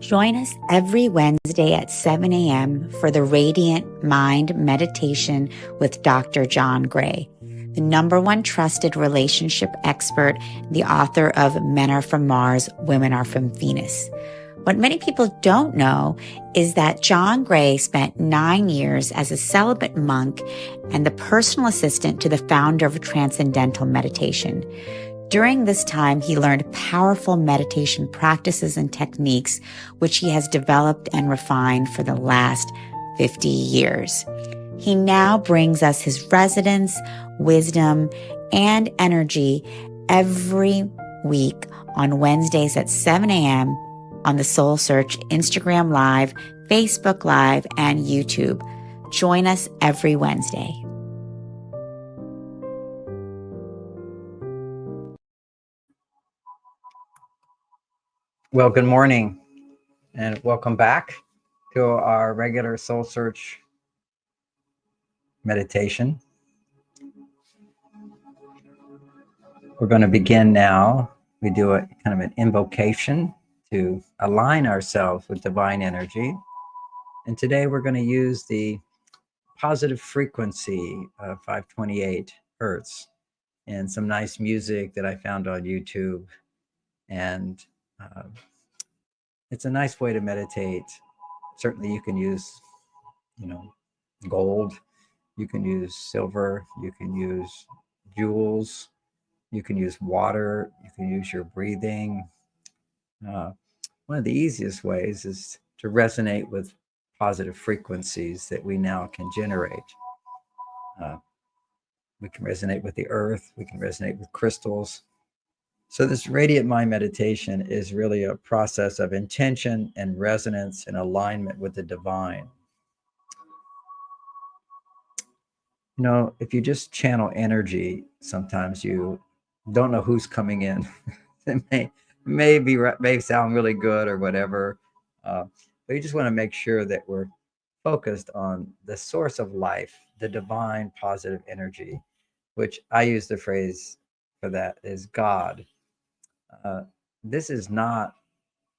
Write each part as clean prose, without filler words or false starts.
Join us every Wednesday at 7 a.m. for the Radiant Mind Meditation with Dr. John Gray, the #1 trusted relationship expert, the author of Men Are From Mars, Women Are From Venus. What many people don't know is that John Gray spent 9 years as a celibate monk and the personal assistant to the founder of Transcendental Meditation. During this time, he learned powerful meditation practices and techniques, which he has developed and refined for the last 50 years. He now brings us his resonance, wisdom, and energy every week on Wednesdays at 7 a.m. on the Soul Search Instagram Live, Facebook Live, and YouTube. Join us every Wednesday. Well, good morning and welcome back to our regular Soul Search meditation. We're going to begin now. We do a kind of an invocation to align ourselves with divine energy. And today we're going to use the positive frequency of 528 hertz and some nice music that I found on YouTube. And it's a nice way to meditate. Certainly you can use, gold, you can use silver, you can use jewels, you can use water, you can use your breathing. One of the easiest ways is to resonate with positive frequencies that we now can generate. We can resonate with the earth, we can resonate with crystals. So this Radiant Mind meditation is really a process of intention and resonance and alignment with the divine. If you just channel energy, sometimes you don't know who's coming in. It may sound really good or whatever, but you just want to make sure that we're focused on the source of life, the divine positive energy, which I use the phrase for that is God. This is not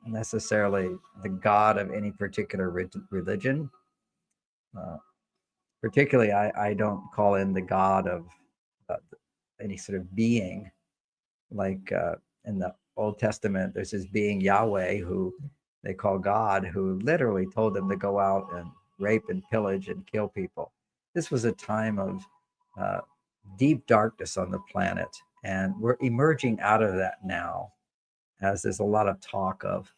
necessarily the God of any particular religion. Particularly, I don't call in the God of any sort of being. Like in the Old Testament, there's this being Yahweh who they call God, who literally told them to go out and rape and pillage and kill people. This was a time of deep darkness on the planet, and we're emerging out of that now, as there's a lot of talk of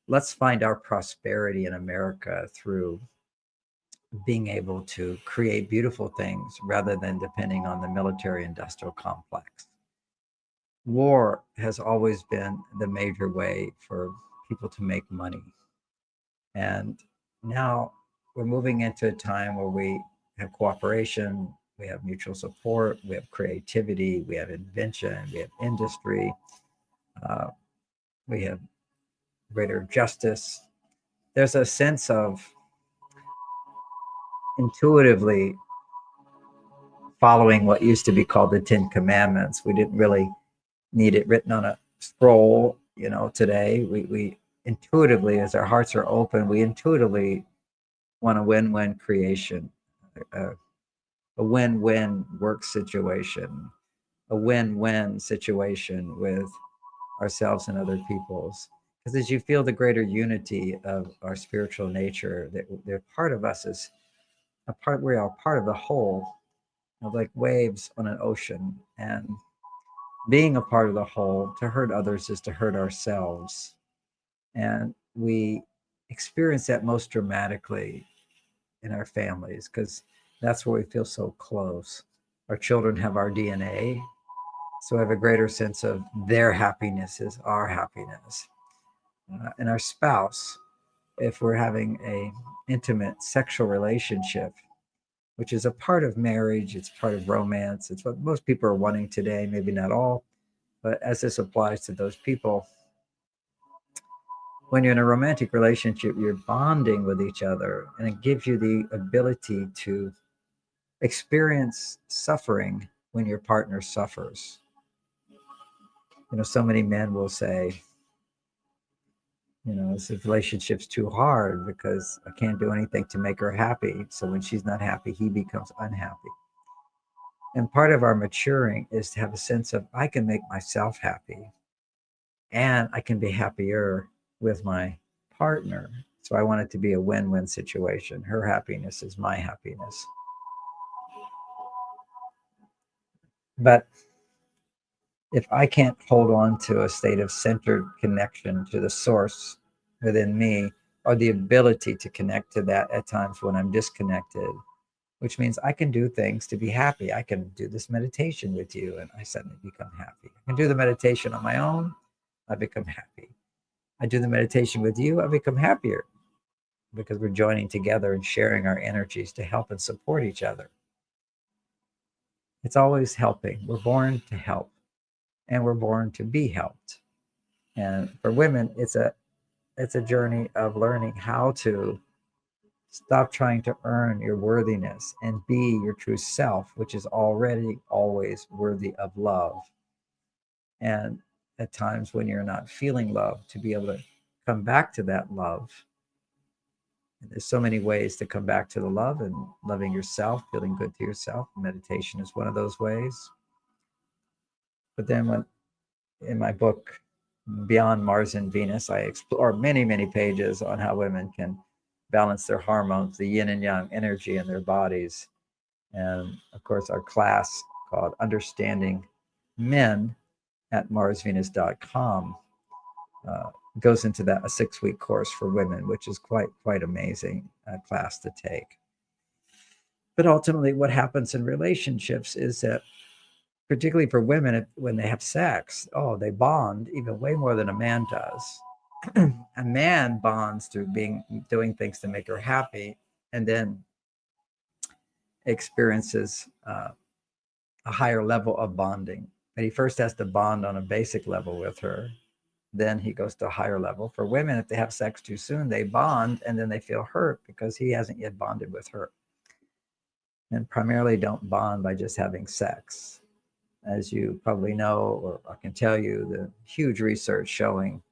let's find our prosperity in America through being able to create beautiful things rather than depending on the military industrial complex. War has always been the major way for people to make money. And now we're moving into a time where we have cooperation, we have mutual support, we have creativity, we have invention, we have industry, we have greater justice. There's a sense of intuitively following what used to be called the 10 Commandments. We didn't really need it written on a scroll, today. We intuitively, as our hearts are open, we intuitively want a win-win creation, a win-win work situation, a win-win situation with ourselves and other peoples. Because as you feel the greater unity of our spiritual nature, that they're part of us is we are part of the whole, like waves on an ocean. And being a part of the whole, to hurt others is to hurt ourselves. And we experience that most dramatically in our families, because that's where we feel so close. Our children have our DNA, so we have a greater sense of their happiness is our happiness. And our spouse, if we're having a intimate sexual relationship, which is a part of marriage, it's part of romance, it's what most people are wanting today, maybe not all, but as this applies to those people, when you're in a romantic relationship, you're bonding with each other, and it gives you the ability to experience suffering when your partner suffers. So many men will say, This relationship's too hard because I can't do anything to make her happy. So when she's not happy, he becomes unhappy. And part of our maturing is to have a sense of I can make myself happy and I can be happier with my partner. So I want it to be a win-win situation. Her happiness is my happiness. But if I can't hold on to a state of centered connection to the source within me, or the ability to connect to that at times when I'm disconnected, which means I can do things to be happy. I can do this meditation with you and I suddenly become happy. I can do the meditation on my own, I become happy. I do the meditation with you, I become happier because we're joining together and sharing our energies to help and support each other. It's always helping. We're born to help and we're born to be helped. And for women, it's a journey of learning how to stop trying to earn your worthiness and be your true self, which is already always worthy of love. And at times when you're not feeling love, to be able to come back to that love. And there's so many ways to come back to the love and loving yourself, feeling good to yourself. Meditation is one of those ways. But then when in my book, Beyond Mars and Venus, I explore many, many pages on how women can balance their hormones, the yin and yang energy in their bodies. And of course, our class called Understanding Men at marsvenus.com goes into that, a 6-week course for women, which is quite amazing class to take. But ultimately, what happens in relationships is that, particularly for women, when they have sex, they bond even way more than a man does. A man bonds through doing things to make her happy, and then experiences a higher level of bonding. But he first has to bond on a basic level with her. Then he goes to a higher level. For women, if they have sex too soon, they bond and then they feel hurt because he hasn't yet bonded with her. And primarily don't bond by just having sex. As you probably know, or I can tell you, the huge research showing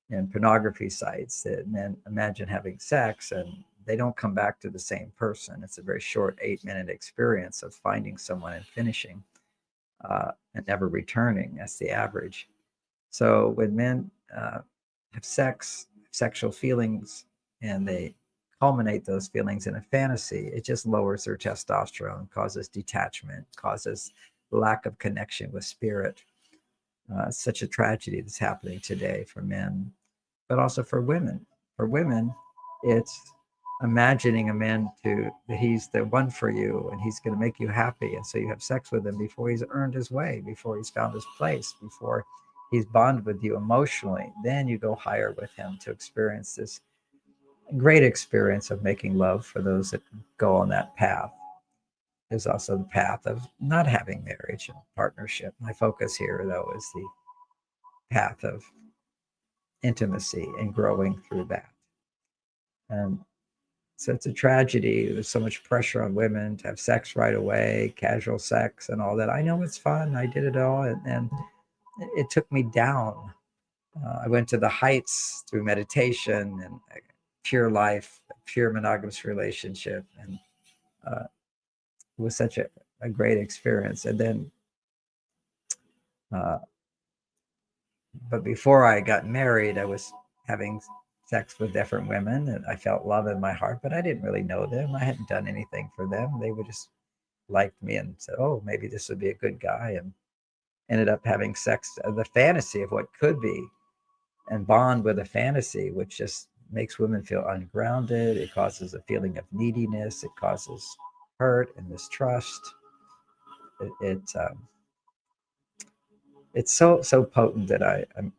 in pornography sites that men imagine having sex and they don't come back to the same person. It's a very short 8-minute experience of finding someone and finishing and never returning. That's the average. So when men have sex, sexual feelings, and they culminate those feelings in a fantasy, it just lowers their testosterone, causes detachment, causes lack of connection with spirit. It's such a tragedy that's happening today for men, but also for women. For women, it's imagining a man that he's the one for you and he's going to make you happy. And so you have sex with him before he's earned his way, before he's found his place, before he's bonded with you emotionally. Then you go higher with him to experience this great experience of making love for those that go on that path. There's also the path of not having marriage and partnership. My focus here, though, is the path of intimacy and growing through that. And so it's a tragedy. There's so much pressure on women to have sex right away, casual sex and all that. I know it's fun. I did it all. And it took me down. I went to the heights through meditation and pure life, pure monogamous relationship. And it was such a great experience. And then, but before I got married, I was having sex with different women and I felt love in my heart, but I didn't really know them. I hadn't done anything for them. They would just liked me and said, oh, maybe this would be a good guy, and ended up having sex, the fantasy of what could be, and bond with a fantasy, which just makes women feel ungrounded. It causes a feeling of neediness. It causes hurt and mistrust. It's so potent that I'm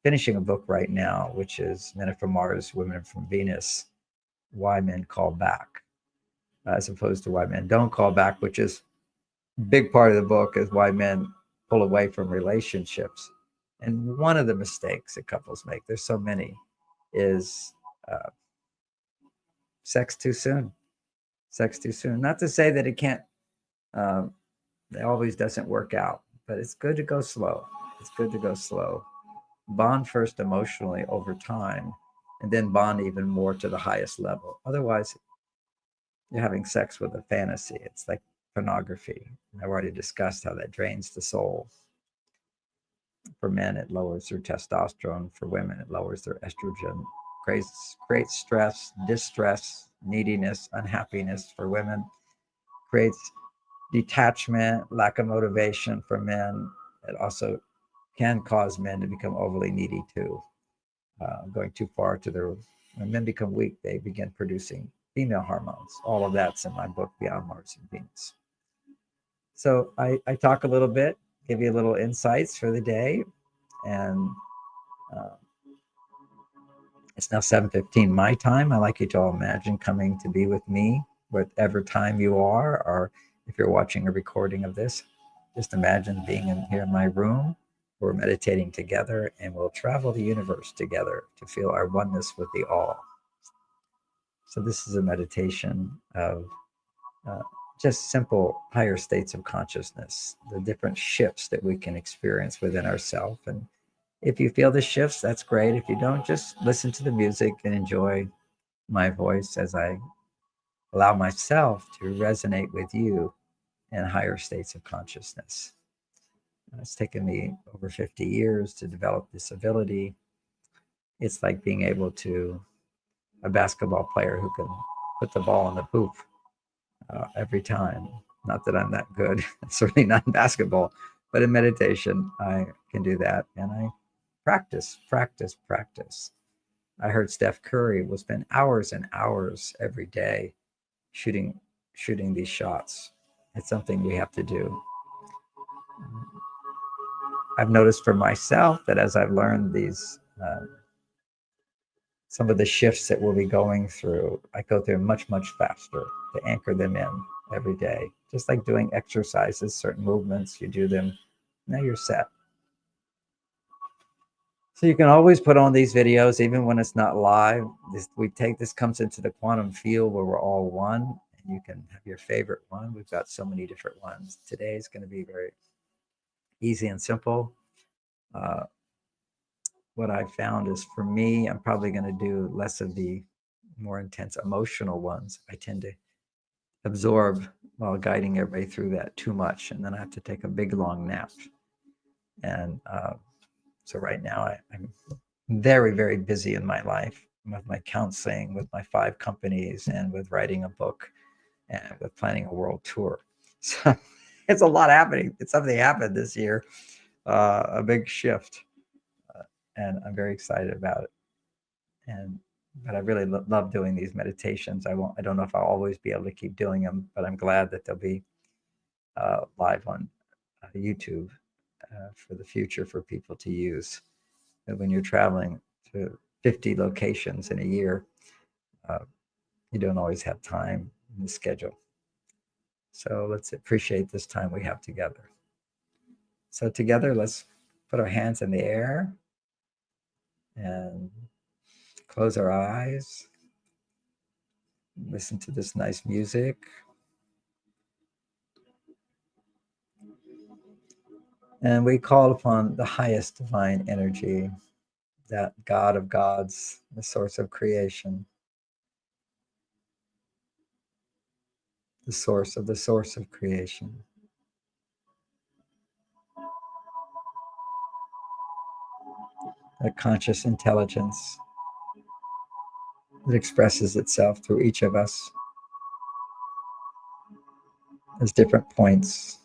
finishing a book right now, which is Men Are From Mars, Women Are From Venus, Why Men Call Back, as opposed to why men don't call back, which is a big part of the book, is why men pull away from relationships. And one of the mistakes that couples make, there's so many, is sex too soon. Sex too soon. Not to say that it can't, it always doesn't work out, but it's good to go slow. It's good to go slow. Bond first emotionally over time, and then bond even more to the highest level. Otherwise, you're having sex with a fantasy. It's like pornography. I've already discussed how that drains the soul. For men, it lowers their testosterone. For women, it lowers their estrogen. Creates stress, distress, neediness, unhappiness for women. Creates detachment, lack of motivation for men. It also can cause men to become overly needy too, going too far to their. When men become weak, they begin producing female hormones. All of that's in my book, Beyond Mars and Venus. So I talk a little bit, give you a little insights for the day, and uh, it's now 7:15 my time. I'd like you to all imagine coming to be with me, whatever time you are, or if you're watching a recording of this, just imagine being in here in my room. We're meditating together, and we'll travel the universe together to feel our oneness with the all. So this is a meditation of uh, just simple higher states of consciousness, the different shifts that we can experience within ourselves. And if you feel the shifts, that's great. If you don't, just listen to the music and enjoy my voice as I allow myself to resonate with you in higher states of consciousness. It's taken me over 50 years to develop this ability. It's like being able to, a basketball player who can put the ball in the hoop every time. Not that I'm that good, certainly not in basketball, but in meditation, I can do that. And I practice, practice, practice. I heard Steph Curry will spend hours and hours every day shooting these shots. It's something we have to do. I've noticed for myself that as I've learned these, some of the shifts that we'll be going through, I go through much, much faster to anchor them in every day. Just like doing exercises, certain movements, you do them, now you're set. So you can always put on these videos, even when it's not live. This comes into the quantum field where we're all one, and you can have your favorite one. We've got so many different ones. Today is going to be very easy and simple. Uh, what I found is for me, I'm probably going to do less of the more intense emotional ones. I tend to absorb while guiding everybody through that too much, and then I have to take a big long nap. And so right now I'm very, very busy in my life with my counseling, with my 5 companies, and with writing a book, and with planning a world tour. So it's a lot happening. It's something happened this year, a big shift, and I'm very excited about it. But I really love doing these meditations. I don't know if I'll always be able to keep doing them, but I'm glad that they'll be live on YouTube for the future for people to use. And when you're traveling to 50 locations in a year, uh, you don't always have time in the schedule. So let's appreciate this time we have together. So together, let's put our hands in the air and close our eyes. Listen to this nice music. And we call upon the highest divine energy, that God of gods, the source of creation, the source of creation. A conscious intelligence that expresses itself through each of us as different points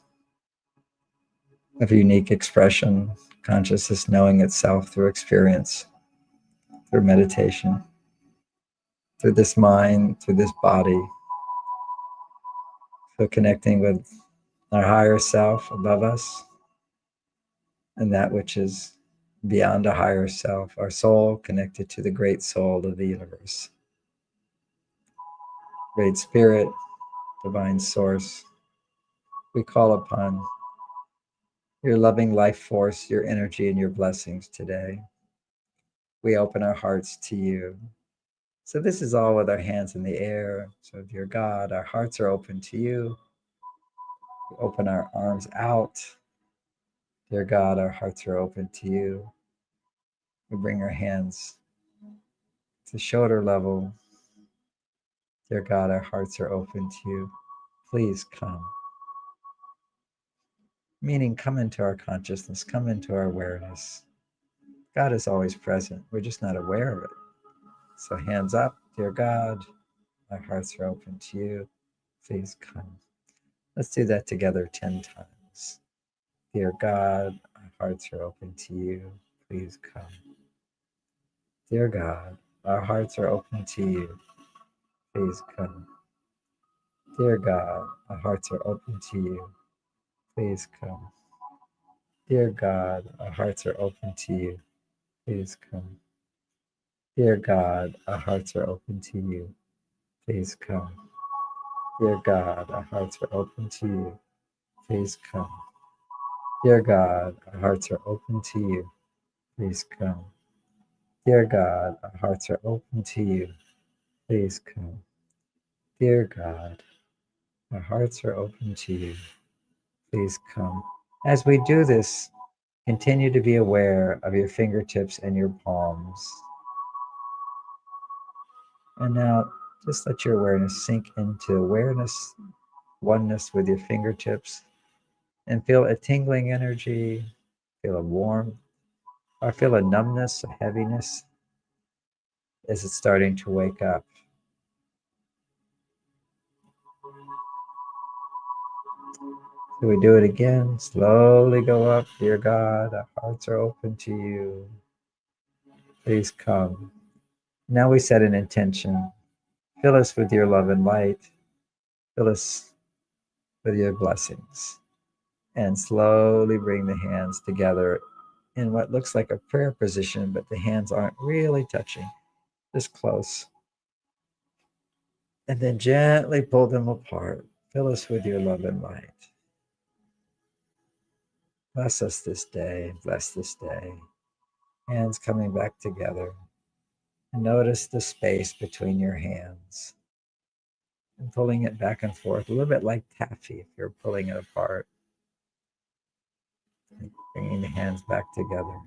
of unique expression, consciousness knowing itself through experience, through meditation, through this mind, through this body. So connecting with our higher self above us and that which is beyond a higher self, our soul connected to the great soul of the universe. Great spirit, divine source, we call upon your loving life force, your energy, and your blessings today. We open our hearts to you. So this is all with our hands in the air. So dear God, our hearts are open to you. We open our arms out. Dear God, our hearts are open to you. We bring our hands to shoulder level. Dear God, our hearts are open to you. Please come. Meaning, come into our consciousness, come into our awareness. God is always present. We're just not aware of it. So, hands up, dear God, our hearts are open to you. Please come. Let's do that together 10 times. Dear God, our hearts are open to you. Please come. Dear God, our hearts are open to you. Please come. Dear God, our hearts are open to you. Please come. Dear God, our hearts are open to you. Please come. Dear God, our hearts are open to you. Please come. Dear God, our hearts are open to you. Please come. Dear God, our hearts are open to you. Please come. Dear God, our hearts are open to you. Please come. Dear God, our hearts are open to you. Please come. As we do this, continue to be aware of your fingertips and your palms. And now just let your awareness sink into awareness, oneness with your fingertips, and feel a tingling energy, feel a warmth, or feel a numbness, a heaviness as it's starting to wake up. So we do it again, slowly go up. Dear God, our hearts are open to you. Please come. Now we set an intention. Fill us with your love and light. Fill us with your blessings. And slowly bring the hands together in what looks like a prayer position, but the hands aren't really touching, just close. And then gently pull them apart. Fill us with your love and light. Bless us this day. Bless this day. Hands coming back together. And notice the space between your hands. And pulling it back and forth, a little bit like taffy if you're pulling it apart. And bringing the hands back together.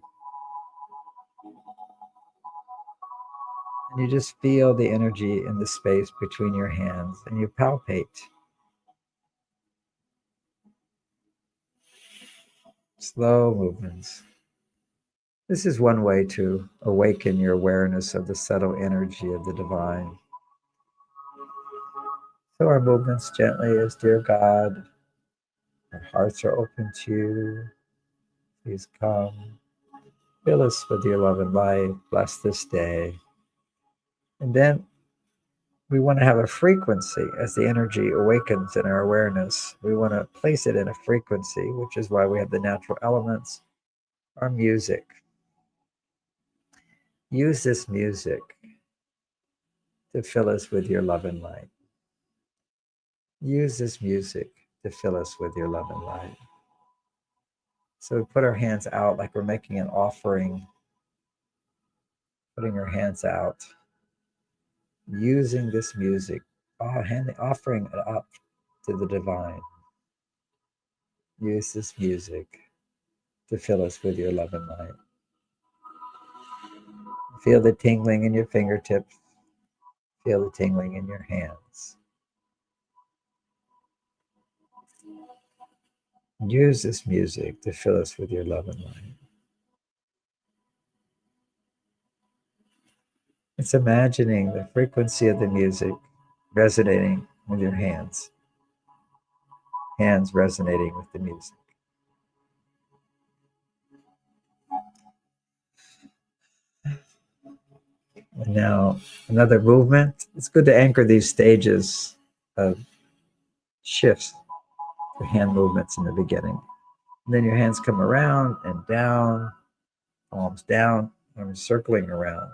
And you just feel the energy in the space between your hands and you palpate. Slow movements. This is one way to awaken your awareness of the subtle energy of the divine. So our movements gently as dear God, our hearts are open to you. Please come. Fill us with your love and light. Bless this day. And then we want to have a frequency as the energy awakens in our awareness. We want to place it in a frequency, which is why we have the natural elements, our music. Use this music to fill us with your love and light. Use this music to fill us with your love and light. So we put our hands out like we're making an offering, putting our hands out, using this music, offering it up to the divine. Use this music to fill us with your love and light. Feel the tingling in your fingertips. Feel the tingling in your hands. Use this music to fill us with your love and light. It's imagining the frequency of the music resonating with your hands resonating with the music. And now another movement. It's good to anchor these stages of shifts, the hand movements in the beginning. And then your hands come around and down, palms down, and circling around,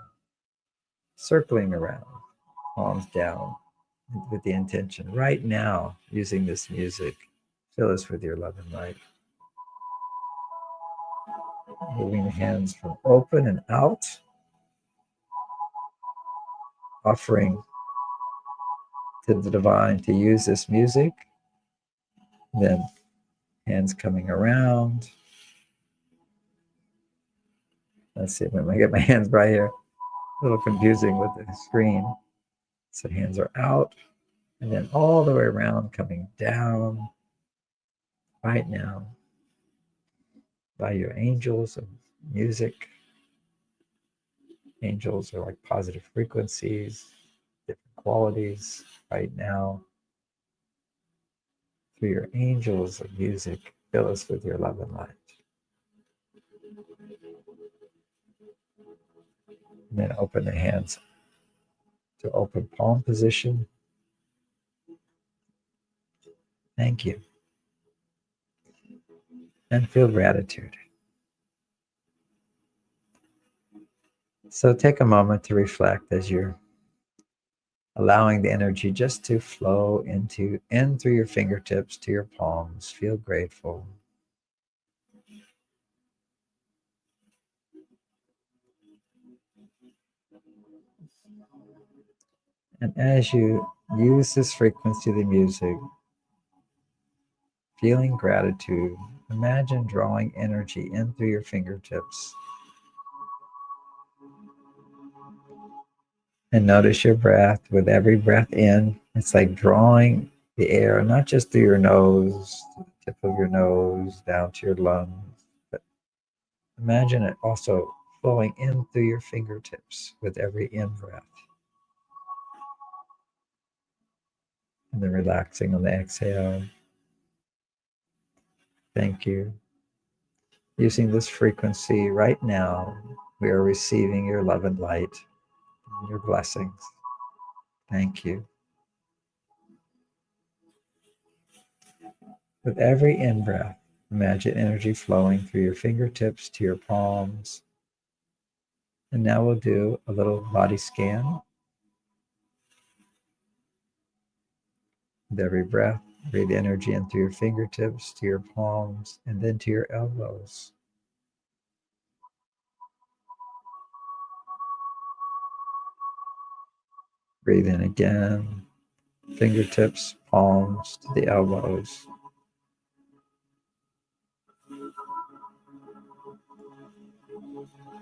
palms down, with the intention right now, using this music, fill us with your love and light. Moving the hands from open and out, offering to the divine to use this music. Then hands coming around. Let's see if I can get my hands right here. A little confusing with the screen. So hands are out and then all the way around, coming down right now by your angels of music. Angels are like positive frequencies, different qualities right now. Through your angels of music, fill us with your love and light. And then open the hands to open palm position. Thank you. And feel gratitude. So take a moment to reflect as you're allowing the energy just to flow into in through your fingertips to your palms. Feel grateful. And as you use this frequency of the music, feeling gratitude, imagine drawing energy in through your fingertips. And notice your breath. With every breath in, it's like drawing the air, not just through your nose, to the tip of your nose, down to your lungs, but imagine it also flowing in through your fingertips with every in breath. And then relaxing on the exhale. Thank you. Using this frequency right now, we are receiving your love and light, and your blessings. Thank you. With every in breath, imagine energy flowing through your fingertips to your palms. And now we'll do a little body scan. With every breath, breathe energy in through your fingertips to your palms and then to your elbows. Breathe in again, fingertips, palms to the elbows.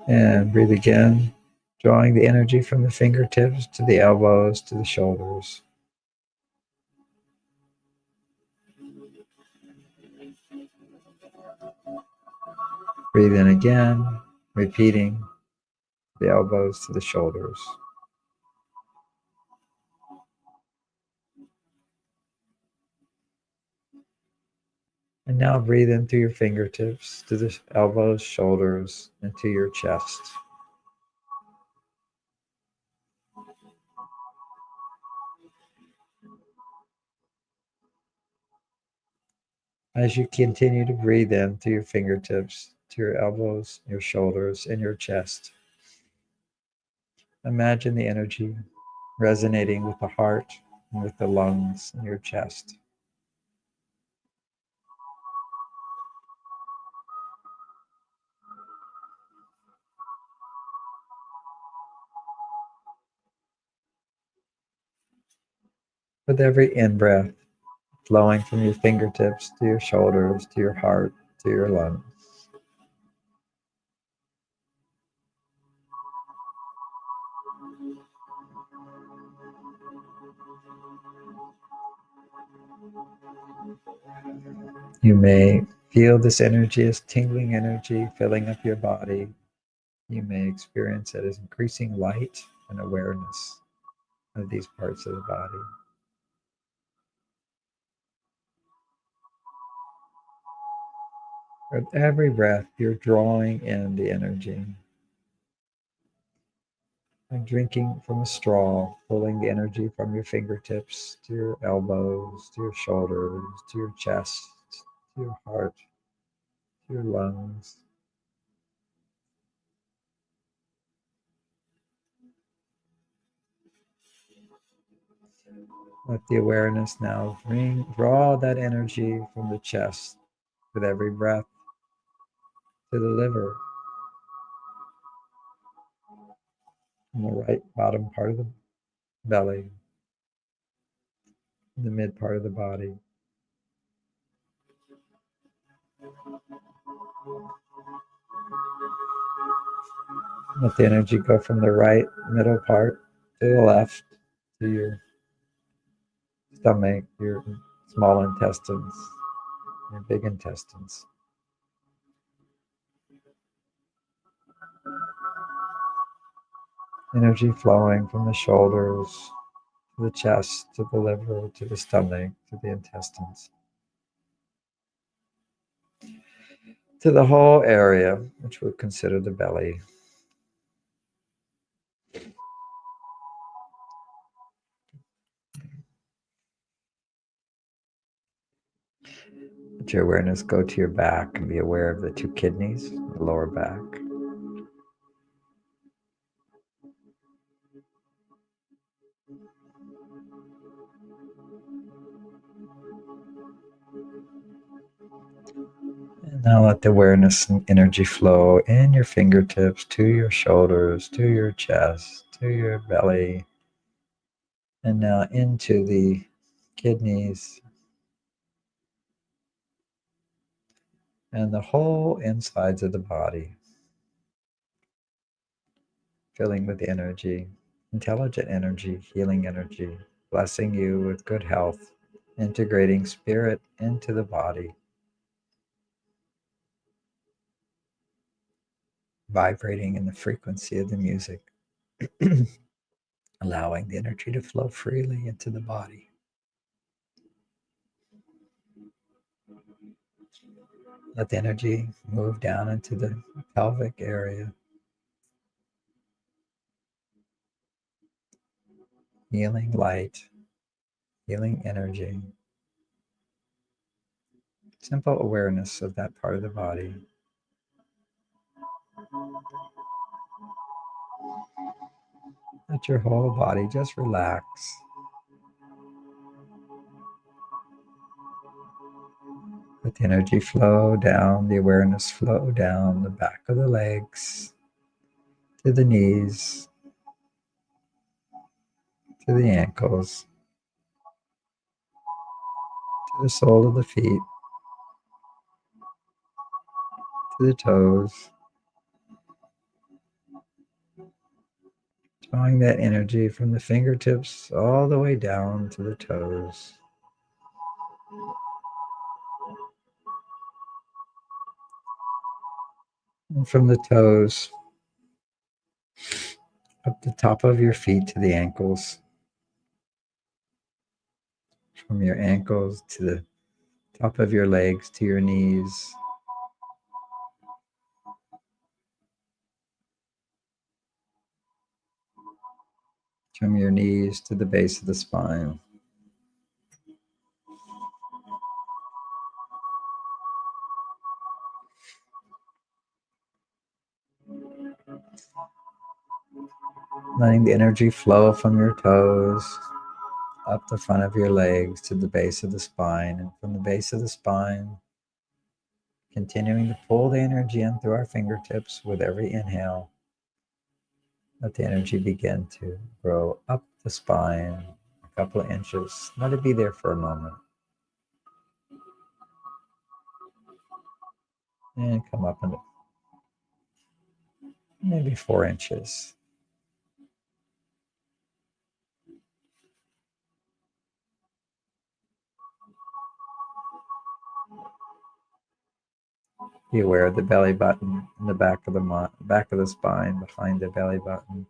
And breathe again, drawing the energy from the fingertips to the elbows to the shoulders. Breathe in again, repeating the elbows to the shoulders. And now breathe in through your fingertips to the elbows, shoulders, and to your chest. As you continue to breathe in through your fingertips to your elbows, your shoulders, and your chest, imagine the energy resonating with the heart and with the lungs in your chest. With every in breath, flowing from your fingertips to your shoulders, to your heart, to your lungs. You may feel this energy as tingling energy filling up your body. You may experience it as increasing light and awareness of these parts of the body. With every breath, you're drawing in the energy. Like drinking from a straw, pulling the energy from your fingertips to your elbows, to your shoulders, to your chest, to your heart, to your lungs. Let the awareness now draw that energy from the chest with every breath to the liver, in the right bottom part of the belly, in the mid part of the body. Let the energy go from the right middle part to the left, to your stomach, your small intestines, your big intestines. Energy flowing from the shoulders to the chest, to the liver, to the stomach, to the intestines, to the whole area, which we'll consider the belly. Let your awareness go to your back and be aware of the two kidneys, the lower back. And now let the awareness and energy flow in your fingertips to your shoulders, to your chest, to your belly, and now into the kidneys and the whole insides of the body, filling with energy, intelligent energy, healing energy, blessing you with good health, integrating spirit into the body, vibrating in the frequency of the music, allowing the energy to flow freely into the body. Let the energy move down into the pelvic area, healing light, healing energy, simple awareness of that part of the body. Let your whole body just relax. Let the energy flow down, the awareness flow down the back of the legs, to the knees, to the ankles, to the sole of the feet, to the toes, drawing that energy from the fingertips all the way down to the toes. And from the toes up the top of your feet to the ankles, from your ankles to the top of your legs to your knees, from your knees to the base of the spine. Letting the energy flow from your toes up the front of your legs to the base of the spine, and from the base of the spine, continuing to pull the energy in through our fingertips with every inhale. Let the energy begin to grow up the spine a couple of inches. Let it be there for a moment. And come up into maybe 4 inches. Be aware of the belly button in the back of the spine, behind the belly button.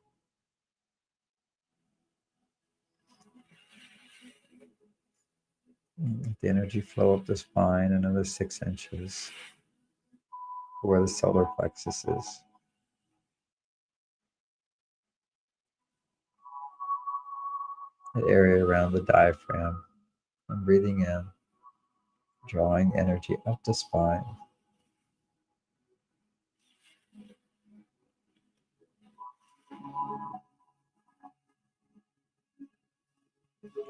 Let the energy flow up the spine another 6 inches to where the solar plexus is. The area around the diaphragm. And breathing in, drawing energy up the spine.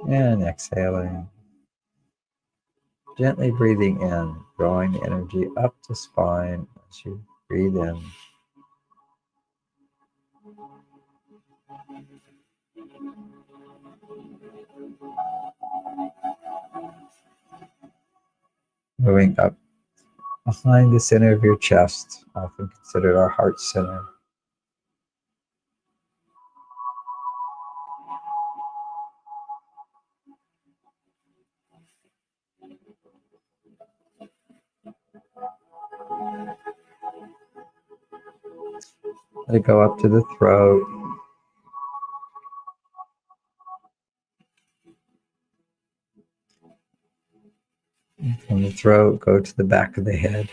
And exhaling. Gently breathing in, drawing the energy up the spine as you breathe in. Moving up behind the center of your chest, often considered our heart center. Let it go up to the throat. From the throat, go to the back of the head.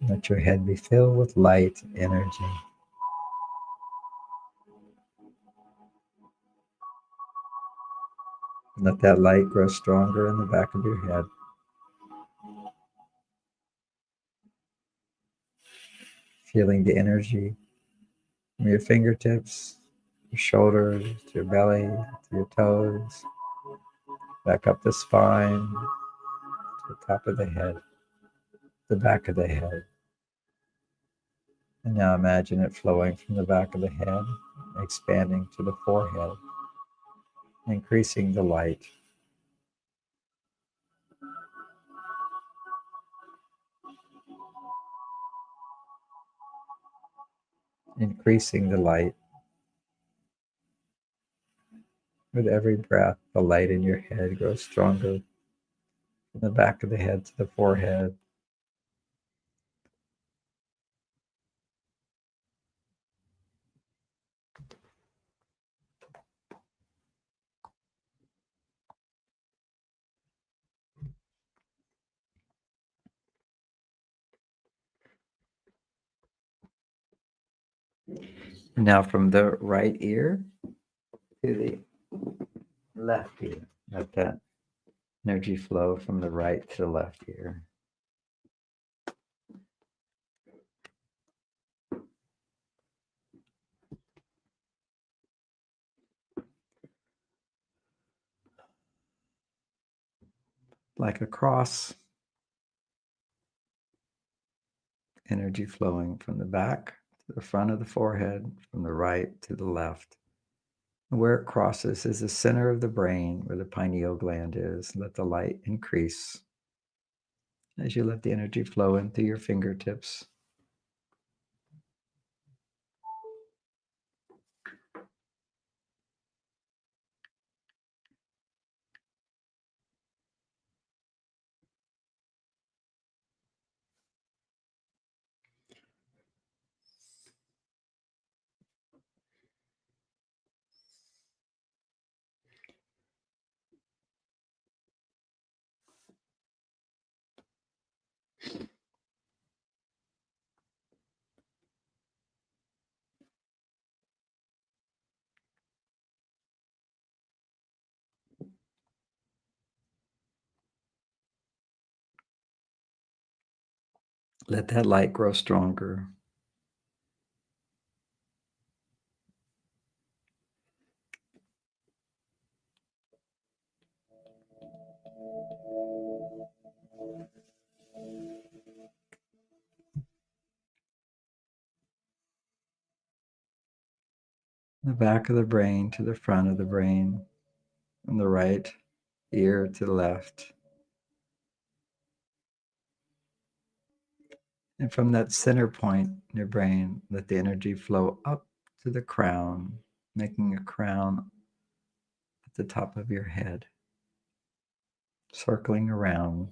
Let your head be filled with light energy. Let that light grow stronger in the back of your head. Feeling the energy from your fingertips, your shoulders, to your belly, to your toes, back up the spine, to the top of the head, the back of the head. And now imagine it flowing from the back of the head, expanding to the forehead, increasing the light. Increasing the light. With every breath, the light in your head grows stronger from the back of the head to the forehead. Now from the right ear to the left ear. Let that energy flow from the right to the left ear. Like a cross, energy flowing from the back to the front of the forehead, from the right to the left. And where it crosses is the center of the brain where the pineal gland is. Let the light increase as you let the energy flow in through your fingertips. Let that light grow stronger. The back of the brain to the front of the brain, from the right ear to the left. And from that center point in your brain, let the energy flow up to the crown, making a crown at the top of your head, circling around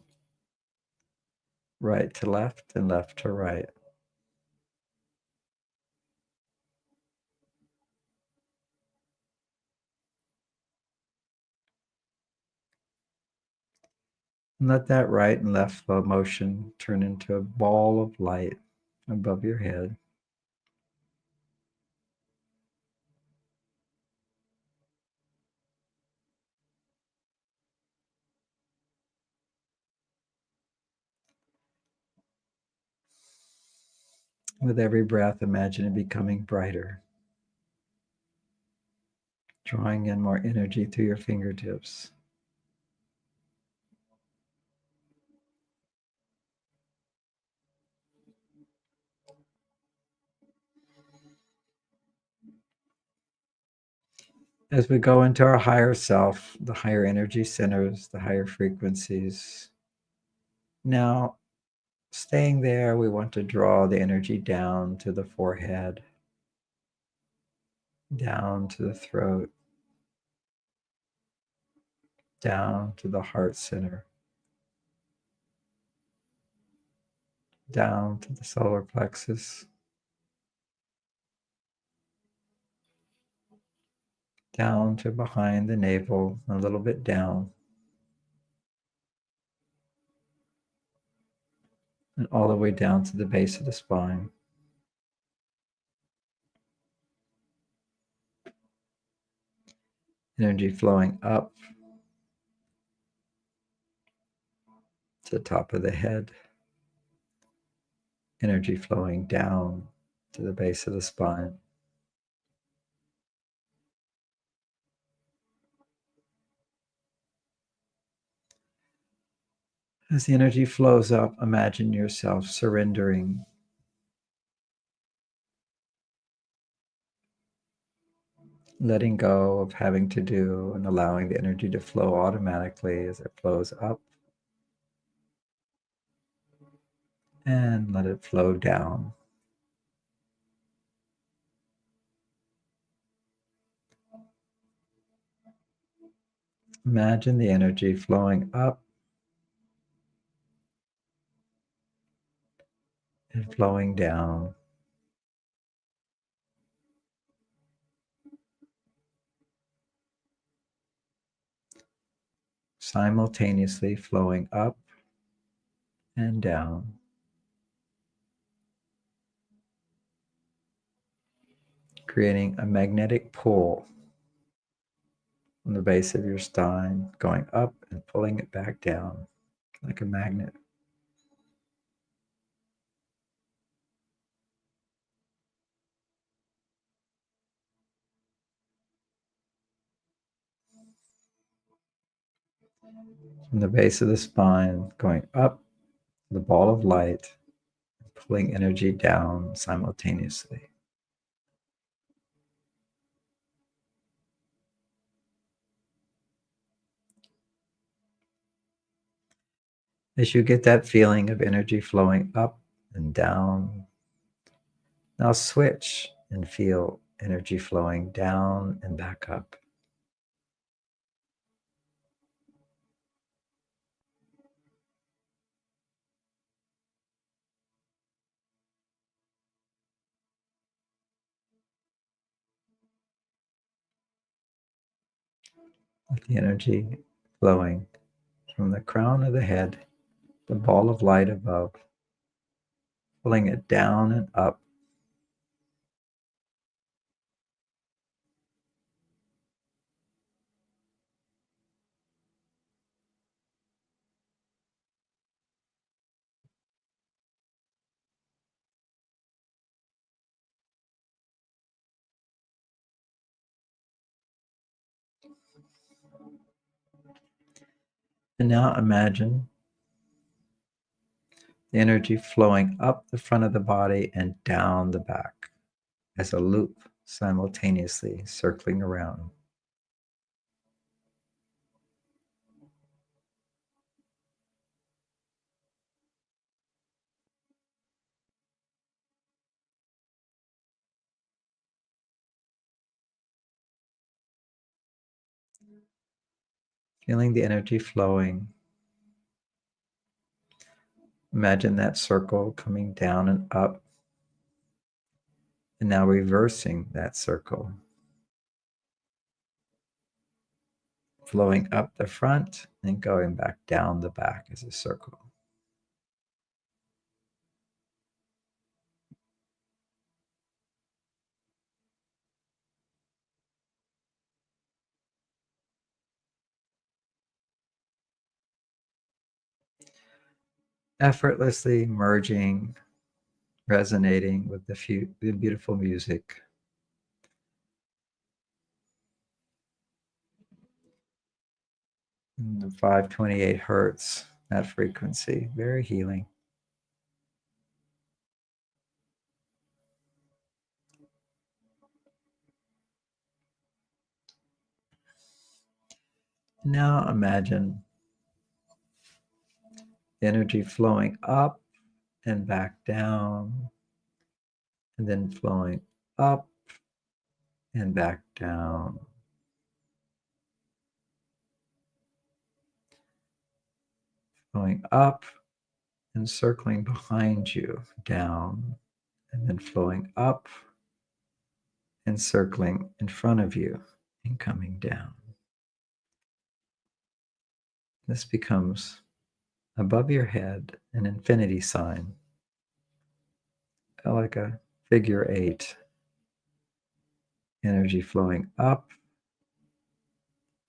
right to left and left to right. And let that right and left flow motion turn into a ball of light above your head. With every breath, imagine it becoming brighter, drawing in more energy through your fingertips. As we go into our higher self, the higher energy centers, the higher frequencies. Now, staying there, we want to draw the energy down to the forehead, down to the throat, down to the heart center, down to the solar plexus, down to behind the navel, a little bit down, and all the way down to the base of the spine. Energy flowing up to the top of the head. Energy flowing down to the base of the spine. As the energy flows up, imagine yourself surrendering, letting go of having to do and allowing the energy to flow automatically as it flows up, and let it flow down. Imagine the energy flowing up and flowing down. Simultaneously flowing up and down. Creating a magnetic pull from the base of your spine, going up and pulling it back down like a magnet. From the base of the spine, going up the ball of light, pulling energy down simultaneously. As you get that feeling of energy flowing up and down, now switch and feel energy flowing down and back up. With the energy flowing from the crown of the head, the ball of light above, pulling it down and up. And now imagine the energy flowing up the front of the body and down the back as a loop, simultaneously circling around. Feeling the energy flowing. Imagine that circle coming down and up, and now reversing that circle, flowing up the front and going back down the back as a circle. Effortlessly merging, resonating with the beautiful music. The 528 hertz, that frequency, very healing. Now imagine energy flowing up and back down, and then flowing up and back down. Flowing up and circling behind you, down, and then flowing up and circling in front of you, and coming down. This becomes above your head an infinity sign, like a figure 8. Energy flowing up,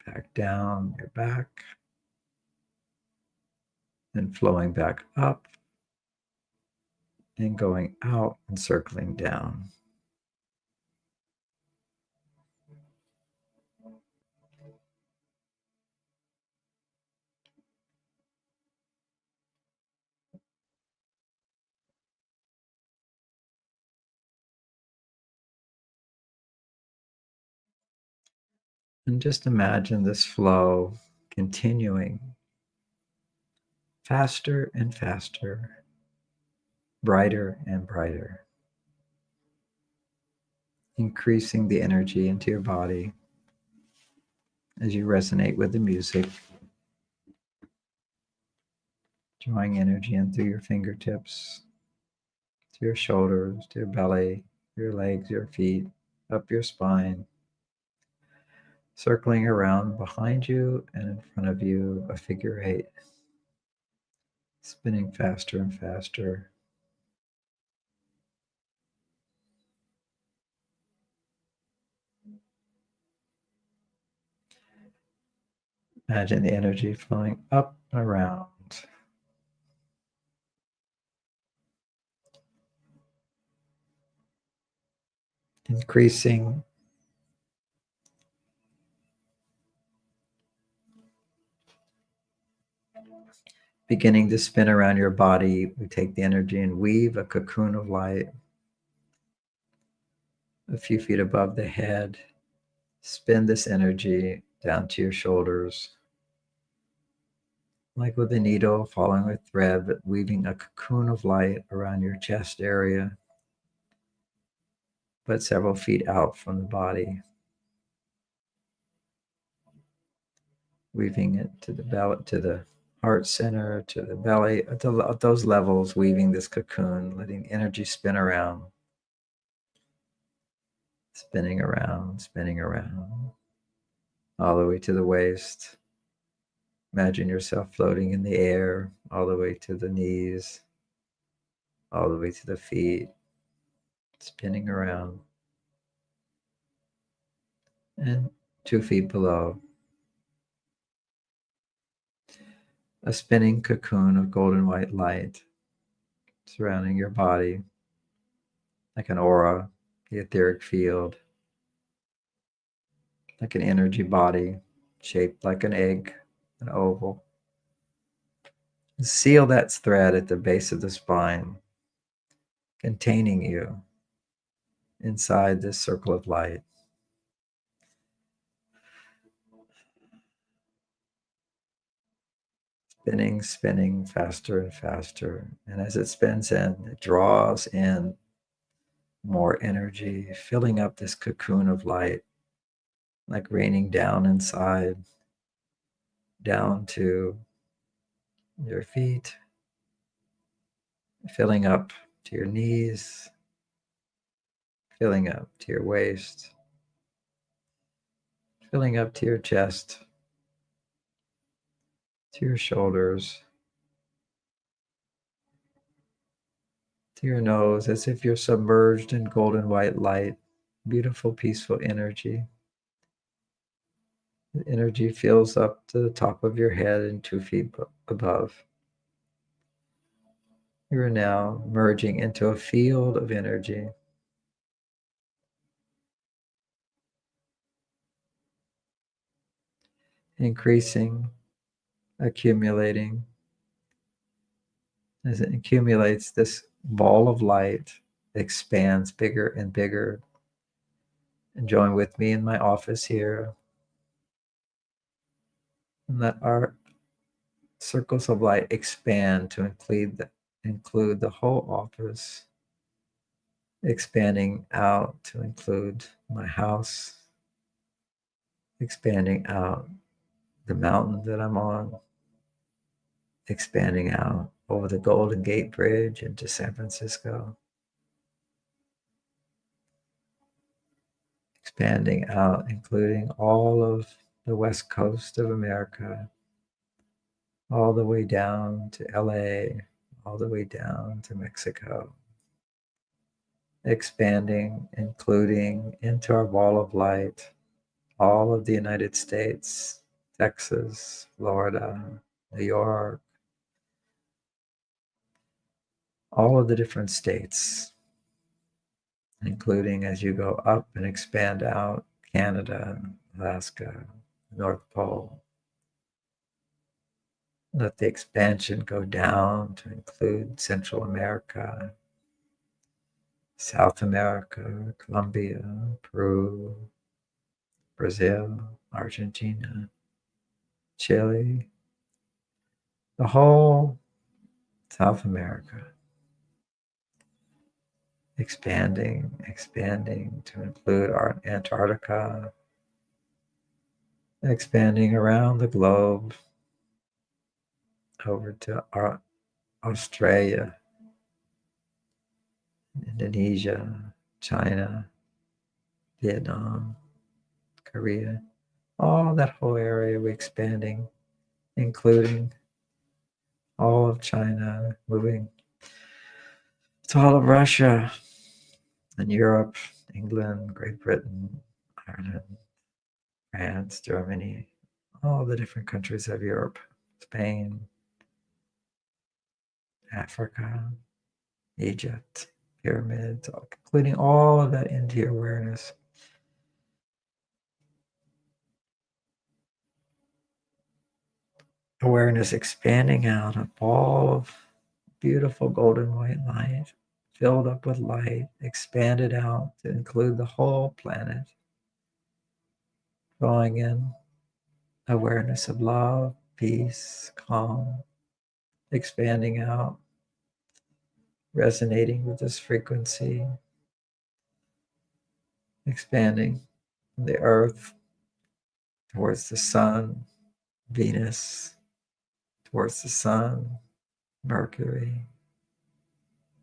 back down your back, and flowing back up and going out and circling down. And just imagine this flow continuing faster and faster, brighter and brighter, increasing the energy into your body as you resonate with the music, drawing energy in through your fingertips, to your shoulders, to your belly, your legs, your feet, up your spine, circling around behind you and in front of you, a figure 8, spinning faster and faster. Imagine the energy flowing up and around, increasing, beginning to spin around your body. We take the energy and weave a cocoon of light a few feet above the head. Spin this energy down to your shoulders, like with a needle following a thread, but weaving a cocoon of light around your chest area, but several feet out from the body, weaving it to the belly, to the heart center, to the belly, at those levels, weaving this cocoon, letting energy spin around, spinning around, all the way to the waist. Imagine yourself floating in the air, all the way to the knees, all the way to the feet, spinning around. And 2 feet below, a spinning cocoon of golden white light surrounding your body, like an aura, the etheric field, like an energy body shaped like an egg, an oval. Seal that thread at the base of the spine, containing you inside this circle of light. Spinning faster and faster. And as it spins in, it draws in more energy, filling up this cocoon of light, like raining down inside, down to your feet, filling up to your knees, filling up to your waist, filling up to your chest, to your shoulders, to your nose, as if you're submerged in golden white light, beautiful, peaceful energy. The energy fills up to the top of your head and 2 feet above. You are now merging into a field of energy. Increasing, accumulating. As it accumulates, this ball of light expands bigger and bigger. And join with me in my office here. And let our circles of light expand to include the whole office, expanding out to include my house, expanding out the mountain that I'm on, expanding out over the Golden Gate Bridge into San Francisco, expanding out, including all of the west coast of America, all the way down to LA, all the way down to Mexico, expanding, including into our ball of light, all of the United States, Texas, Florida, New York, all of the different states, including as you go up and expand out, Canada, Alaska, North Pole. Let the expansion go down to include Central America, South America, Colombia, Peru, Brazil, Argentina, Chile, the whole South America, expanding to include our Antarctica, expanding around the globe over to our Australia, Indonesia, China, Vietnam, Korea, all that whole area we're expanding, including all of China, moving to all of Russia and Europe, England, Great Britain, Ireland, France, Germany, all the different countries of Europe, Spain, Africa, Egypt, pyramids, including all of that into your awareness. Awareness expanding out a ball of beautiful golden white light, filled up with light, expanded out to include the whole planet, drawing in awareness of love, peace, calm, expanding out, resonating with this frequency, expanding from the earth towards the sun, Venus, towards the sun, Mercury,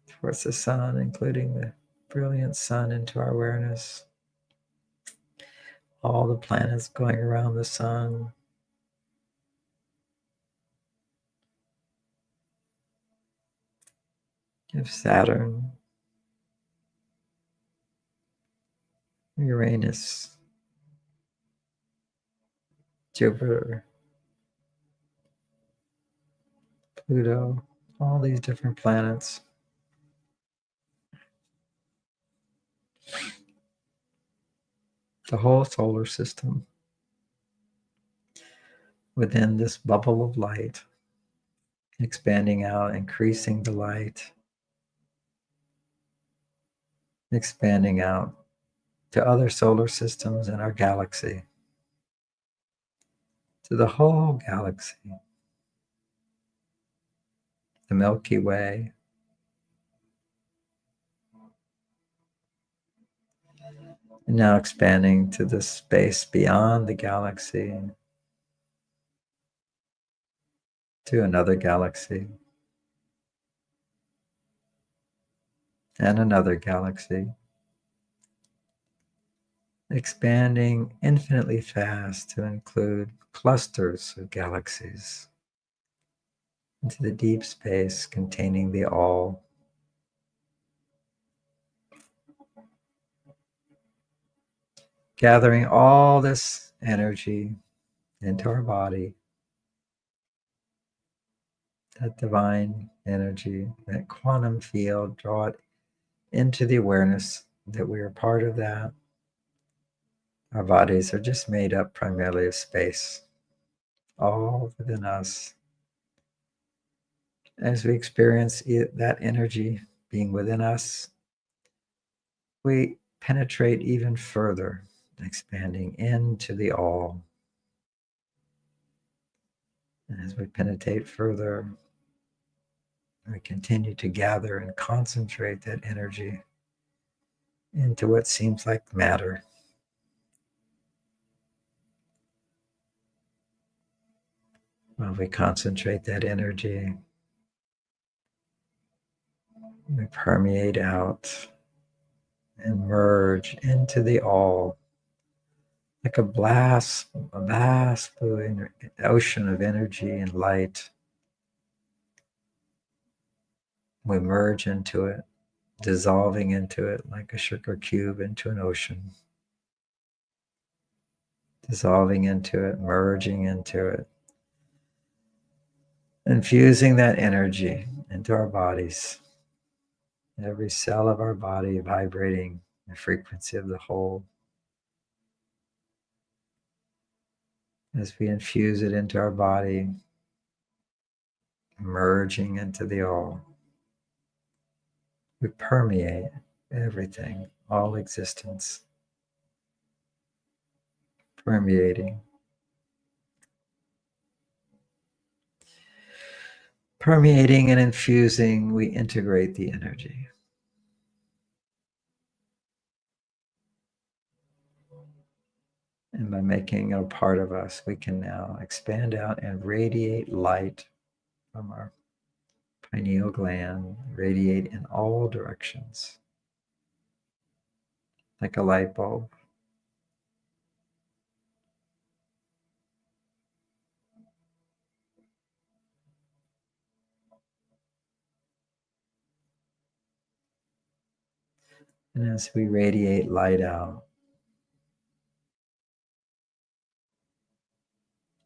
towards the sun, including the brilliant sun into our awareness, all the planets going around the sun. You have Saturn, Uranus, Jupiter, Pluto, all these different planets. The whole solar system within this bubble of light, expanding out, increasing the light, expanding out to other solar systems in our galaxy, to the whole galaxy, the Milky Way, and now expanding to the space beyond the galaxy, to another galaxy, and another galaxy, expanding infinitely fast to include clusters of galaxies into the deep space containing the all. Gathering all this energy into our body, that divine energy, that quantum field, draw it into the awareness that we are part of that. Our bodies are just made up primarily of space, all within us. As we experience that energy being within us, we penetrate even further, expanding into the all. And as we penetrate further, we continue to gather and concentrate that energy into what seems like matter. When we concentrate that energy, we permeate out and merge into the all. like a vast blue ocean of energy and light. We merge into it, dissolving into it like a sugar cube into an ocean, dissolving into it, merging into it, infusing that energy into our bodies, every cell of our body vibrating the frequency of the whole. As we infuse it into our body, merging into the all, we permeate everything, all existence, permeating. Permeating and infusing, we integrate the energy. And by making it a part of us, we can now expand out and radiate light from our pineal gland, radiate in all directions, like a light bulb. And as we radiate light out,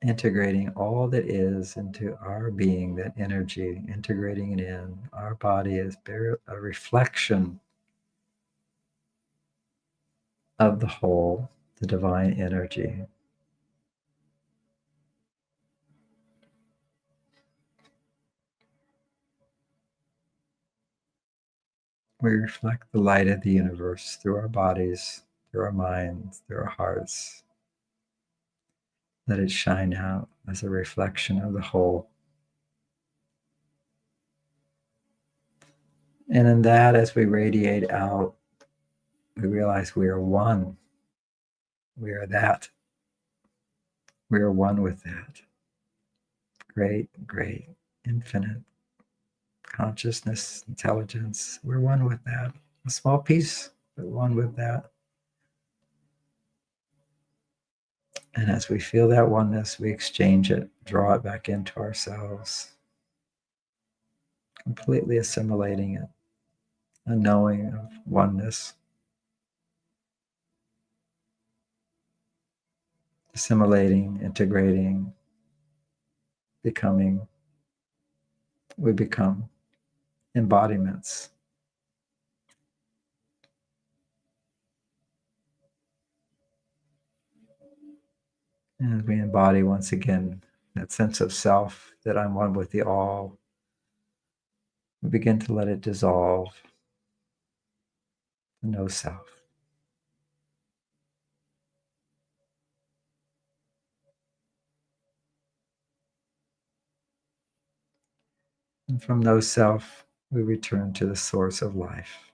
integrating all that is into our being, that energy, integrating it in, our body is a reflection of the whole, the divine energy. We reflect the light of the universe through our bodies, through our minds, through our hearts. Let it shine out as a reflection of the whole. And in that, as we radiate out, we realize we are one. We are that. We are one with that. Great, great, infinite consciousness, intelligence. We're one with that. A small piece, but one with that. And as we feel that oneness, we exchange it, draw it back into ourselves, completely assimilating it, a knowing of oneness, assimilating, integrating, becoming. We become embodiments. And we embody once again that sense of self, that I'm one with the all. We begin to let it dissolve, no self. And from no self, we return to the source of life.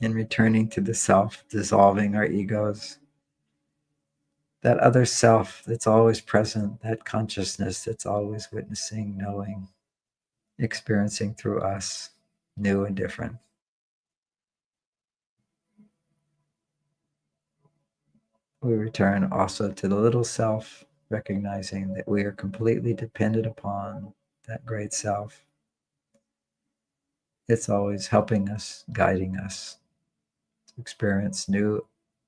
In returning to the self, dissolving our egos, that other self that's always present, that consciousness that's always witnessing, knowing, experiencing through us, new and different. We return also to the little self, recognizing that we are completely dependent upon that great self. It's always helping us, guiding us to experience new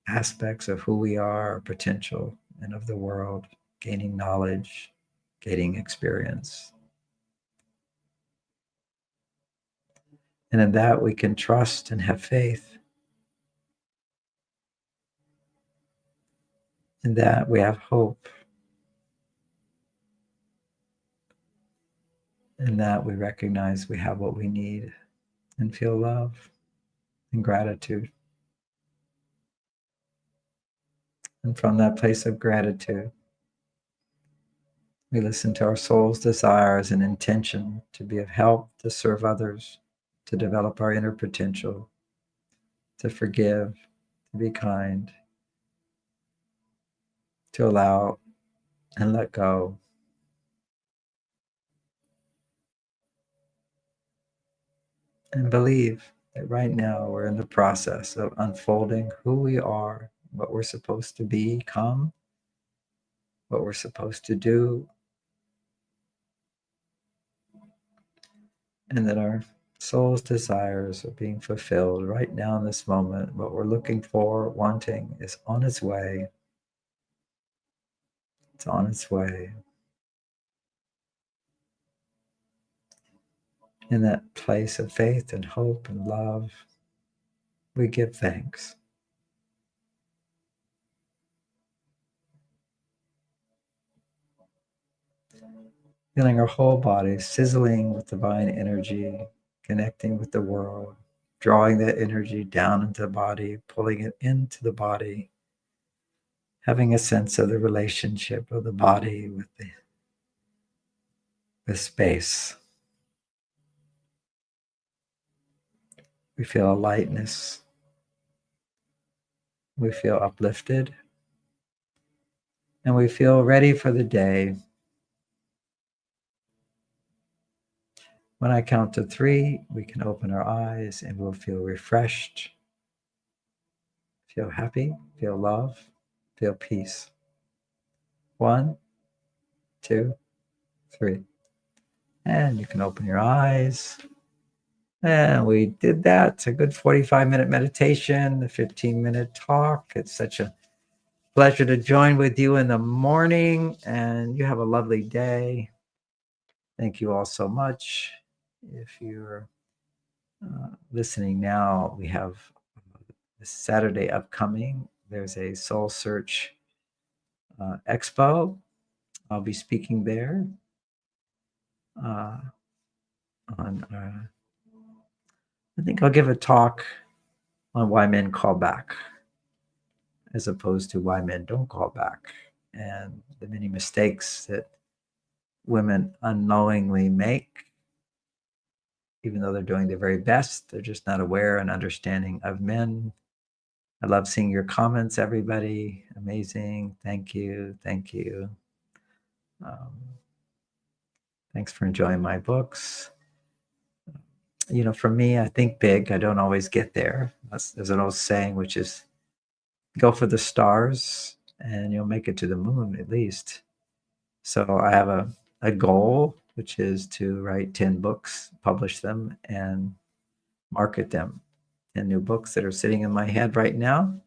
aspects of who we are, our potential, and of the world, gaining knowledge, gaining experience. And in that, we can trust and have faith. In that, we have hope. In that, we recognize we have what we need and feel love and gratitude. And from that place of gratitude, we listen to our soul's desires and intention to be of help, to serve others, to develop our inner potential, to forgive, to be kind, to allow and let go. And believe that right now we're in the process of unfolding who we are, what we're supposed to become, what we're supposed to do, and that our soul's desires are being fulfilled right now in this moment. What we're looking for, wanting, is on its way. It's on its way. In that place of faith and hope and love, we give thanks. Feeling our whole body sizzling with divine energy, connecting with the world, drawing that energy down into the body, pulling it into the body, having a sense of the relationship of the body with the space. We feel a lightness. We feel uplifted. And we feel ready for the day. When I count to 3, we can open our eyes and we'll feel refreshed, feel happy, feel love, feel peace. 1, 2, 3. And you can open your eyes. And we did that. It's a good 45-minute meditation, a 15-minute talk. It's such a pleasure to join with you in the morning, and you have a lovely day. Thank you all so much. If you're listening now, we have this Saturday upcoming. There's a Soul Search Expo. I'll be speaking there on I think I'll give a talk on why men call back as opposed to why men don't call back, and the many mistakes that women unknowingly make, even though they're doing their very best. They're just not aware and understanding of men. I love seeing your comments, everybody. Amazing. Thank you. Thank you. Thanks for enjoying my books. For me, I think big. I don't always get there. There's an old saying, which is go for the stars and you'll make it to the moon at least. So I have a goal, which is to write 10 books, publish them, and market them. 10 new books that are sitting in my head right now,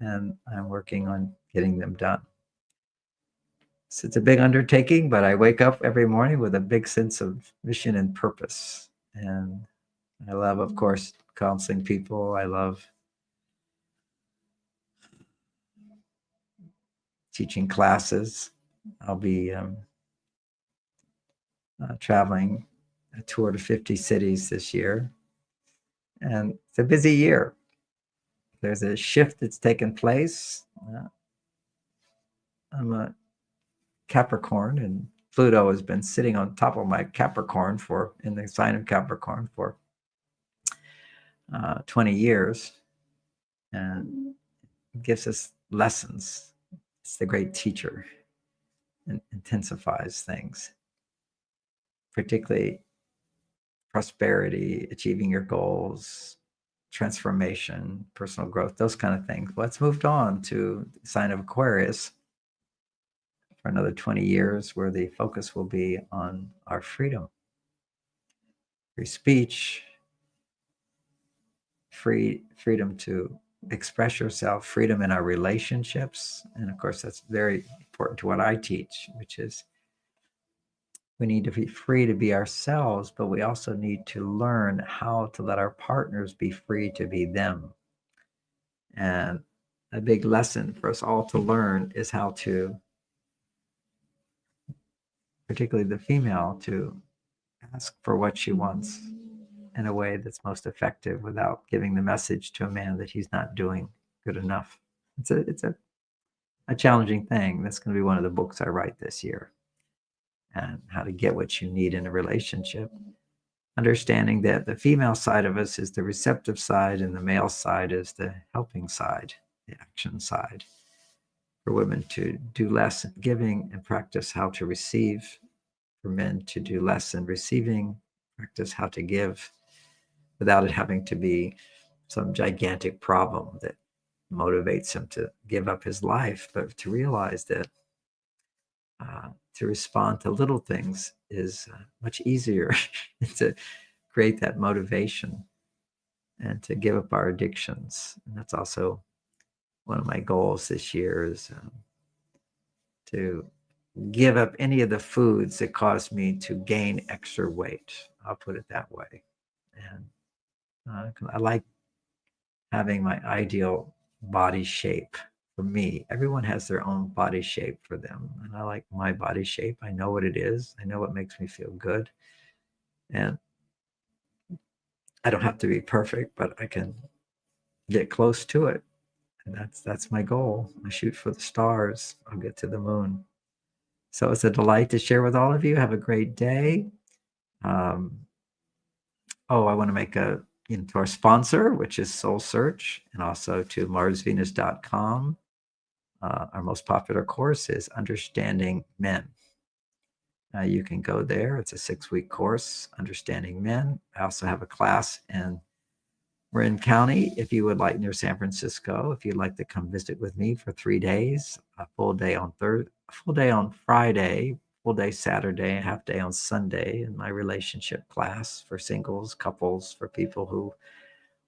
and I'm working on getting them done. So it's a big undertaking, but I wake up every morning with a big sense of mission and purpose. And I love, of course, counseling people. I love teaching classes. I'll be traveling a tour to 50 cities this year. And it's a busy year. There's a shift that's taken place. I'm a Capricorn, and Pluto has been sitting on top of my Capricorn in the sign of Capricorn for 20 years, and it gives us lessons. It's the great teacher and intensifies things, particularly prosperity, achieving your goals, transformation, personal growth, those kind of things. Well, it's moved on to the sign of Aquarius for another 20 years, where the focus will be on our freedom, free speech, freedom to express yourself, freedom in our relationships. And of course, that's very important to what I teach, which is we need to be free to be ourselves, but we also need to learn how to let our partners be free to be them. And a big lesson for us all to learn is how to, particularly the female, to ask for what she wants in a way that's most effective without giving the message to a man that he's not doing good enough. It's a challenging thing. That's going to be one of the books I write this year, and how to get what you need in a relationship. Understanding that the female side of us is the receptive side and the male side is the helping side, the action side. for women to do less in giving and practice how to receive, for men to do less in receiving, practice how to give without it having to be some gigantic problem that motivates him to give up his life, but to realize that to respond to little things is much easier to create that motivation and to give up our addictions. And that's also one of my goals this year is to give up any of the foods that cause me to gain extra weight. I'll put it that way. And I like having my ideal body shape for me. Everyone has their own body shape for them. And I like my body shape. I know what it is. I know what makes me feel good. And I don't have to be perfect, but I can get close to it. And that's my goal. I shoot for the stars. I'll get to the moon. So it's a delight to share with all of you. Have a great day. I want to make to our sponsor, which is Soul Search, and also to marsvenus.com. Our most popular course is Understanding Men. You can go there. It's a 6-week course, Understanding Men. I also have a class in Marin County. If you would like, near San Francisco, if you'd like to come visit with me for 3 days, a full day on full day on Friday, full day Saturday, a half day on Sunday in my relationship class for singles, couples, for people who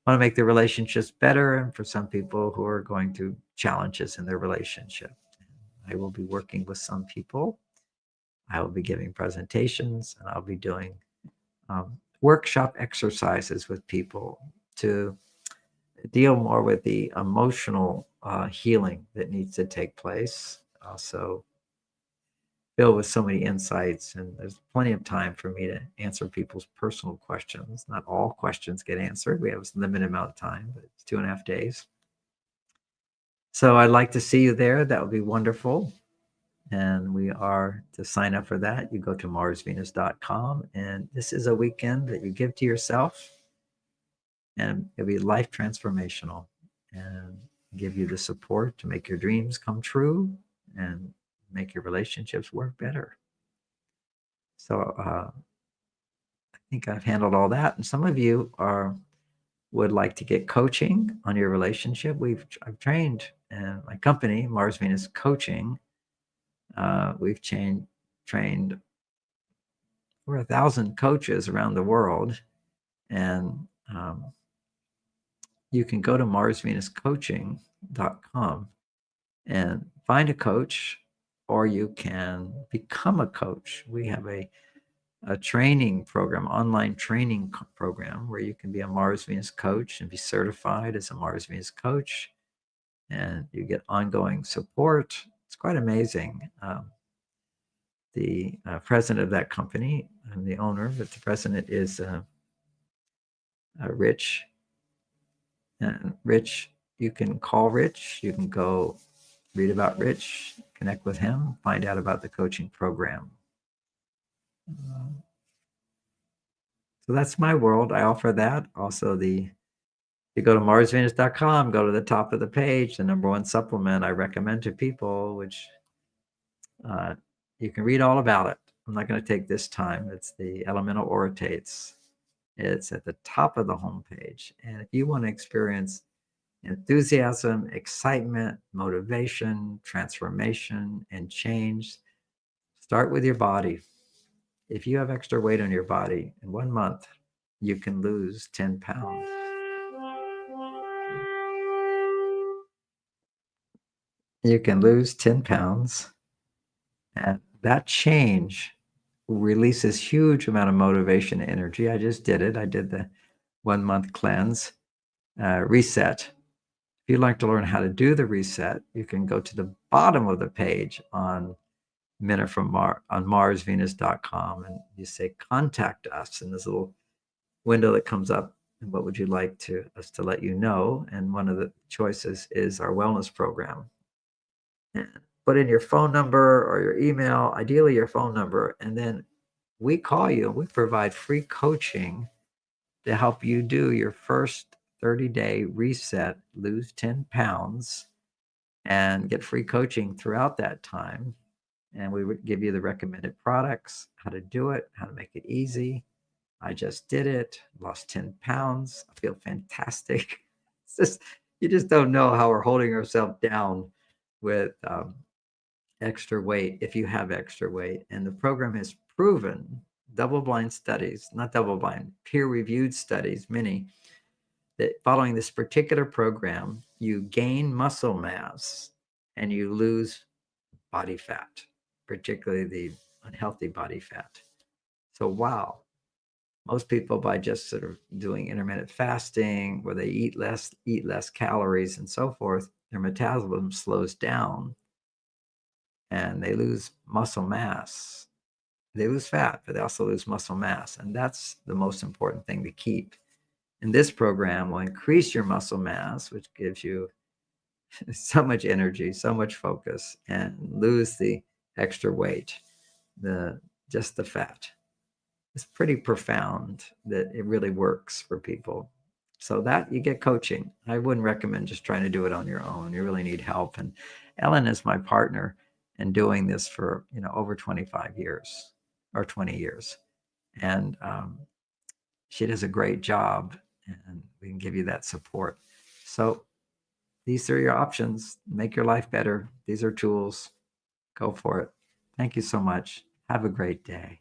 want to make their relationships better, and for some people who are going through challenges in their relationship. I will be working with some people. I will be giving presentations, and I'll be doing workshop exercises with people to deal more with the emotional healing that needs to take place. Also, filled with so many insights, and there's plenty of time for me to answer people's personal questions. Not all questions get answered. We have a limited amount of time, but it's 2.5 days. So I'd like to see you there. That would be wonderful. And we are to sign up for that. You go to marsvenus.com, and this is a weekend that you give to yourself, and it'll be life transformational and give you the support to make your dreams come true and make your relationships work better. So I think I've handled all that. And some of you would like to get coaching on your relationship. I've trained in my company, Mars Venus Coaching. We've trained over 1,000 coaches around the world, and you can go to marsvenuscoaching.com and find a coach, or you can become a coach. We have a training program, online training program, where you can be a Mars Venus coach and be certified as a Mars Venus coach, and you get ongoing support. It's quite amazing. The president of that company, I'm the owner, but the president is Rich. And Rich, you can call Rich. You can go read about Rich, connect with him, find out about the coaching program. So that's my world. I offer that. Also, you go to marsvenus.com, go to the top of the page, the #1 supplement I recommend to people, which you can read all about it. I'm not going to take this time. It's the elemental orotates. It's at the top of the homepage. And if you want to experience enthusiasm, excitement, motivation, transformation, and change, start with your body. If you have extra weight on your body, in 1 month, you can lose 10 pounds. You can lose 10 pounds, and that change releases huge amount of motivation and energy. I just did it. I did the 1-month cleanse, reset. If you'd like to learn how to do the reset, you can go to the bottom of the page on Men Are From Mars on marsvenus.com, and you say contact us in this little window that comes up, and what would you like us to let you know? And one of the choices is our wellness program. And put in your phone number or your email, ideally your phone number, and then we call you and we provide free coaching to help you do your first 30-day reset, lose 10 pounds, and get free coaching throughout that time. And we would give you the recommended products, how to do it, how to make it easy. I just did it, lost 10 pounds. I feel fantastic. It's just, you just don't know how we're holding ourselves down with extra weight if you have extra weight. And the program has proven, double-blind studies, not double-blind, peer-reviewed studies, many, that following this particular program, you gain muscle mass and you lose body fat, particularly the unhealthy body fat. So, wow. Most people, by just sort of doing intermittent fasting, where they eat less calories and so forth, their metabolism slows down and they lose muscle mass. They lose fat, but they also lose muscle mass. And that's the most important thing to keep. And this program will increase your muscle mass, which gives you so much energy, so much focus, and lose the extra weight, just the fat. It's pretty profound that it really works for people. So that you get coaching. I wouldn't recommend just trying to do it on your own. You really need help. And Ellen is my partner in doing this for over 25 years or 20 years. And she does a great job, and we can give you that support. So these are your options. Make your life better. These are tools. Go for it. Thank you so much. Have a great day.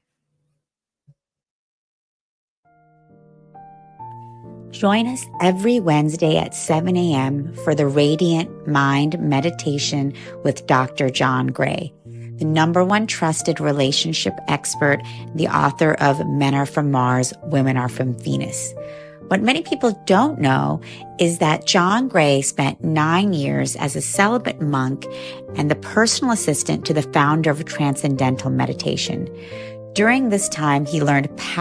Join us every Wednesday at 7 a.m. for the Radiant Mind Meditation with Dr. John Gray, the #1 trusted relationship expert, the author of Men Are From Mars, Women Are From Venus. What many people don't know is that John Gray spent 9 years as a celibate monk and the personal assistant to the founder of Transcendental Meditation. During this time, he learned powerful